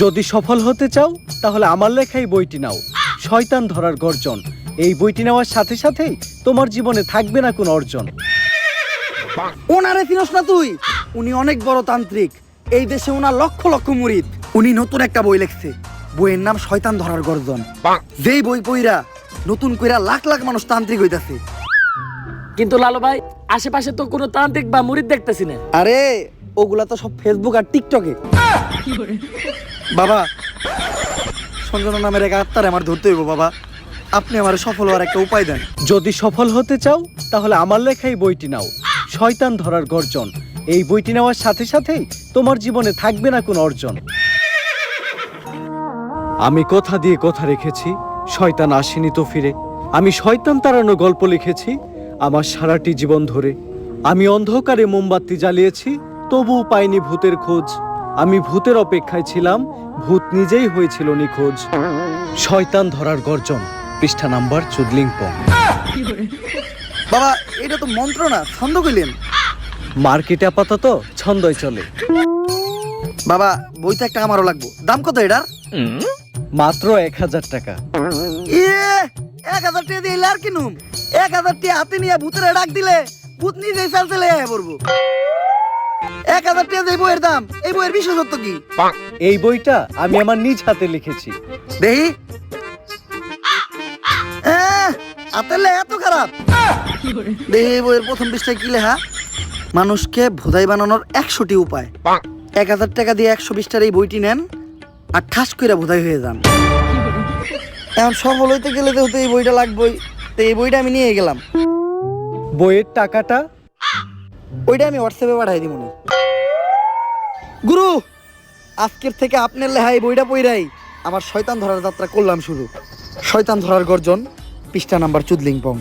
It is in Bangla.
যদি সফল হতে চাও তাহলে আমার লেখাই বইটি নাও, শয়তান ধরার গর্জন। এই বইটি নেওয়ার সাথে সাথেই তোমার জীবনে থাকবে না কোনো অর্জন। ওনারে চিনস না তুই? উনি অনেক বড় তান্ত্রিক, এই দেশে ওনার লক্ষ লক্ষ মুরিদ। উনি নতুন একটা বই লিখছে, বইয়ের নাম শয়তান ধরার গর্জন। যেই বই পইরা নতুন কইরা লাখ লাখ মানুষ তান্ত্রিক হইতাছে। কিন্তু লালু ভাই, আশেপাশে তো কোনো তান্ত্রিক বা মুরিদ দেখতেছি না। আরে ওগুলা তো সব ফেসবুক আর টিকটকে। বাবা, সঞ্জনা নামের এক আত্মারে আমার ধরতে হইব বাবা, আপনি আমার সফল হওয়ার একটা উপায় দেন। যদি সফল হতে চাও তাহলে আমার লেখাই বইটি নাও, শয়তান ধরার গর্জন। এই বইটি নেওয়ার সাথে সাথেই তোমার জীবনে থাকবে না কোনো অর্জন। আমি কথা দিয়ে কথা রেখেছি, শয়তান আসেনি তো ফিরে। আমি শয়তান তাড়ানো গল্প লিখেছি আমার সারাটি জীবন ধরে। আমি অন্ধকারে মোমবাতি জ্বালিয়েছি, তবুও পাইনি ভূতের খোঁজ। আমি ভূতের অপেক্ষায় ছিলাম, ভূত নিজেই হয়েছিল নিখোঁজ। শয়তান ধরার গর্জন, পৃষ্ঠা নাম্বার চুদলিংপং। বাবা, এটা তো মন্ত্র না, ছন্দ কইলেন। মার্কেটে আপাতত ছন্দই চলে। বাবা, বইটা একটা আমারও লাগবো। দাম কত এটার? মাত্র 1000 টাকা। 1000 টাকা দিয়ে আর কিনুম? 1000 টাকা হাতে নিয়ে ভূতের ডাক দিলে ভূত নিজেই চালতে লেগে পড়বো। 1000 টাকা দিয়ে বইয়ের দাম, এই বইয়ের বিশেষত্ব কি? এই বইটা আমি আমার নিজ হাতে লিখেছি। দেহি আতেলে এত খারাপ? দেহি এই বইয়ের প্রথম পৃষ্ঠায় কি লেখা? মানুষকে ভোদাই বানানোর 100টি উপায়। 1000 টাকা দিয়ে 120 টার এই বইটি নেন আর ঠাস কইরা ভোদাই হয়ে যান। এখন সফল হইতে গেলে তো এই বইটা লাগবেই, তো এই বইটা আমি নিয়ে গেলাম। বইয়ের টাকাটা? ওইটা আমি হোয়াটসঅ্যাপে পাঠাই দিব। গুরু, আজকের থেকে আপনার লেহাই বইটা পইরাই আমার শয়তান ধরার যাত্রা করলাম শুরু। শয়তান ধরার গর্জন, পৃষ্ঠা নাম্বার চুদলিংপং।